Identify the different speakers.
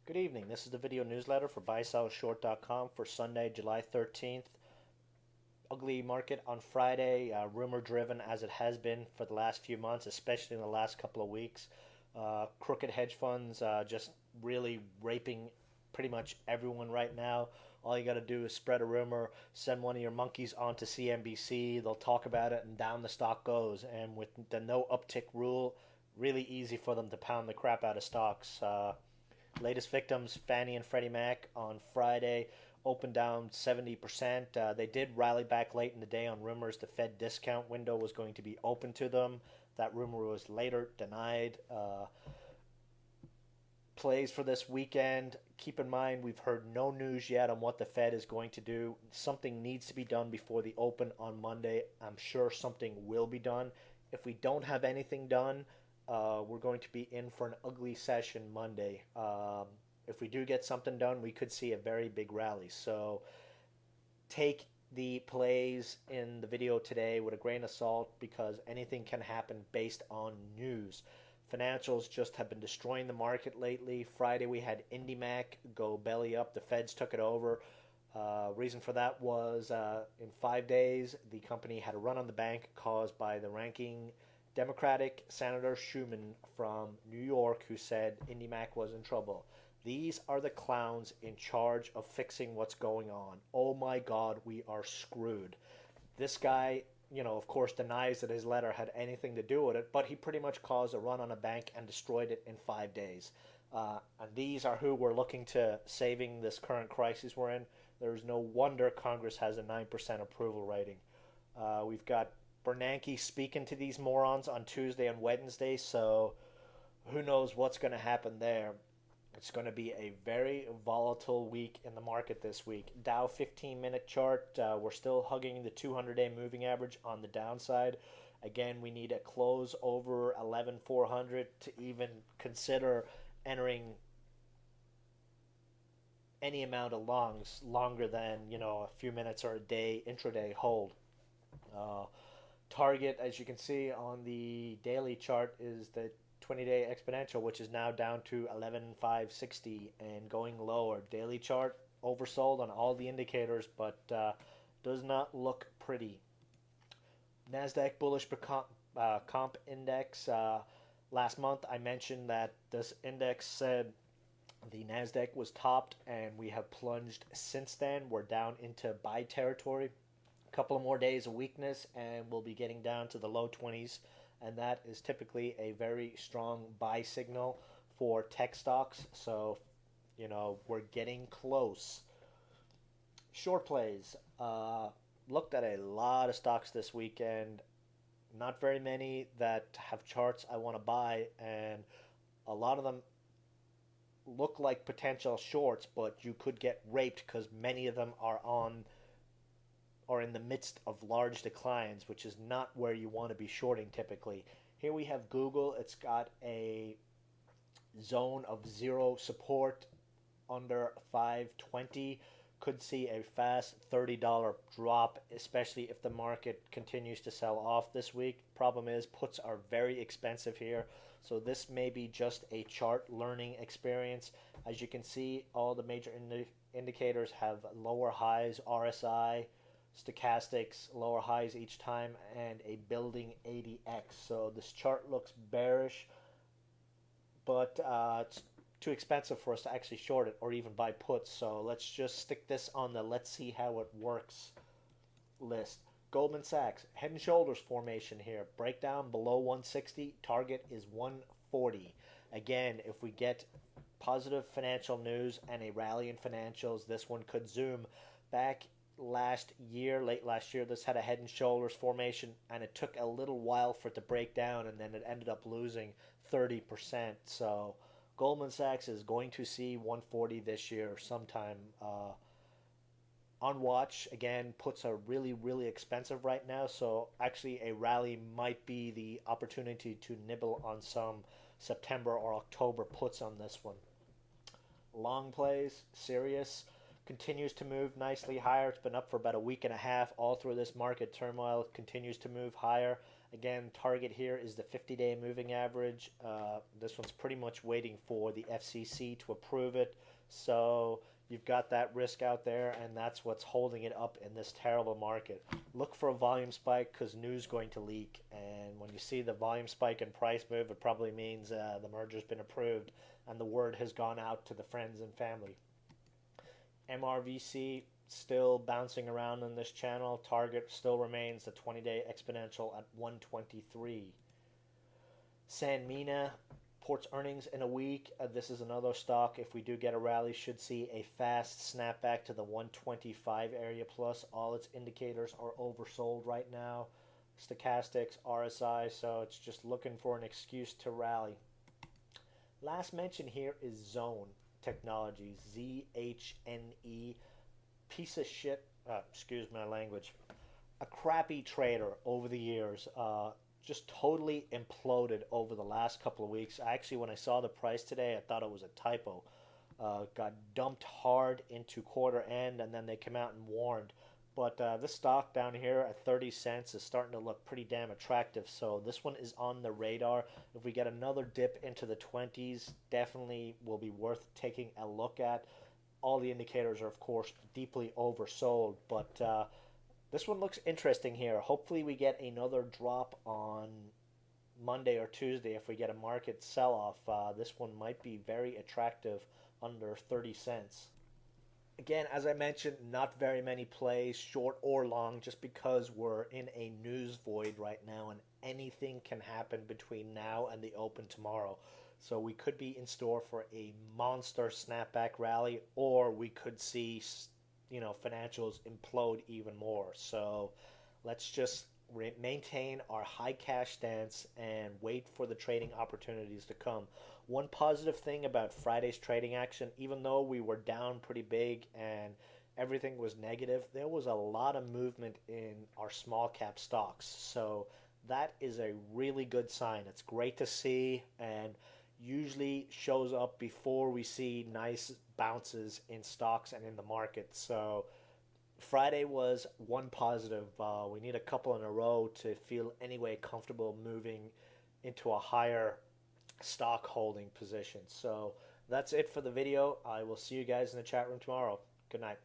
Speaker 1: Good evening. This is the video newsletter for buysellshort.com for Sunday, July 13th. Ugly market on Friday, rumor driven as it has been for the last few months, especially in the last couple of weeks. Crooked hedge funds just really raping pretty much everyone right now. All you got to do is spread a rumor, send one of your monkeys onto CNBC, they'll talk about it, and down the stock goes. And with the no uptick rule, really easy for them to pound the crap out of stocks. Latest victims, Fannie and Freddie Mac on Friday, opened down 70%. They did rally back late in the day on rumors the Fed discount window was going to be open to them. That rumor was later denied. Plays for this weekend. Keep in mind, we've heard no news yet on what the Fed is going to do. Something needs to be done before the open on Monday. I'm sure something will be done. If we don't have anything done, we're going to be in for an ugly session Monday. If we do get something done, we could see a very big rally. So take the plays in the video today with a grain of salt because anything can happen based on news. Financials just have been destroying the market lately. Friday we had IndyMac go belly up. The Feds took it over. Reason for that was in 5 days the company had a run on the bank caused by the ranking Democratic Senator Schumer from New York, who said IndyMac was in trouble. These are the clowns in charge of fixing what's going on. Oh my God, we are screwed. This guy, of course, denies that his letter had anything to do with it, but he pretty much caused a run on a bank and destroyed it in 5 days. And these are who we're looking to saving this current crisis we're in. There's no wonder Congress has a 9% approval rating. We've got Bernanke speaking to these morons on Tuesday and Wednesday, so who knows what's going to happen there. It's going to be a very volatile week in the market this week. Dow 15-minute chart, we're still hugging the 200-day moving average on the downside. Again, we need a close over 11,400 to even consider entering any amount of longs longer than, a few minutes or a day intraday hold. Uh, Target, as you can see on the daily chart, is the 20-day exponential, which is now down to 11,560 and going lower. Daily chart oversold on all the indicators, but does not look pretty. Nasdaq bullish comp index. Last month, I mentioned that this index said the Nasdaq was topped, and we have plunged since then. We're down into buy territory. Couple of more days of weakness and we'll be getting down to the low 20s, and that is typically a very strong buy signal for tech stocks. So we're getting close. Short plays, looked at a lot of stocks this weekend. Not very many that have charts I want to buy, and a lot of them look like potential shorts, but you could get raped because many of them are in the midst of large declines, which is not where you want to be shorting typically. Here we have Google. It's got a zone of zero support under 520. Could see a fast $30 drop, especially if the market continues to sell off this week. Problem is, puts are very expensive here, so this may be just a chart learning experience. As you can see, all the major indicators have lower highs. RSI, stochastics, lower highs each time, and a building 80x. So this chart looks bearish, but it's too expensive for us to actually short it or even buy puts. So let's just stick this on the let's see how it works list. Goldman Sachs, head and shoulders formation here. Breakdown below 160, target is 140. Again, if we get positive financial news and a rally in financials, this one could zoom back late last year. This had a head and shoulders formation, and it took a little while for it to break down, and then it ended up losing 30%. So Goldman Sachs is going to see 140 this year sometime. On watch, again, puts are really, really expensive right now, so actually a rally might be the opportunity to nibble on some September or October puts on this one. Long plays, Sirius continues to move nicely higher. It's been up for about a week and a half. All through this market turmoil, it continues to move higher. Again, target here is the 50-day moving average. This one's pretty much waiting for the FCC to approve it. So you've got that risk out there, and that's what's holding it up in this terrible market. Look for a volume spike because news is going to leak. And when you see the volume spike and price move, it probably means the merger's been approved and the word has gone out to the friends and family. MRVC still bouncing around on this channel. Target still remains the 20-day exponential at 123. Sanmina ports earnings in a week. This is another stock, if we do get a rally, should see a fast snapback to the 125 area plus. All its indicators are oversold right now. Stochastics, RSI, so it's just looking for an excuse to rally. Last mention here is Zone Technologies, ZHNE. Piece of shit, excuse my language, a crappy trader over the years, just totally imploded over the last couple of weeks. Actually, when I saw the price today, I thought it was a typo. Got dumped hard into quarter end, and then they came out and warned. But this stock down here at 30 cents is starting to look pretty damn attractive. So this one is on the radar. If we get another dip into the 20s, definitely will be worth taking a look at. All the indicators are, of course, deeply oversold, but this one looks interesting here. Hopefully we get another drop on Monday or Tuesday. If we get a market sell-off, this one might be very attractive under 30 cents. Again, as I mentioned, not very many plays, short or long, just because we're in a news void right now and anything can happen between now and the open tomorrow. So we could be in store for a monster snapback rally, or we could see, financials implode even more. So let's just maintain our high cash stance and wait for the trading opportunities to come. One positive thing about Friday's trading action, even though we were down pretty big and everything was negative, there was a lot of movement in our small cap stocks. So that is a really good sign. It's great to see, and usually shows up before we see nice bounces in stocks and in the market. So Friday was one positive. We need a couple in a row to feel anyway comfortable moving into a higher stock holding position. So that's it for the video. I will see you guys in the chat room tomorrow. Good night.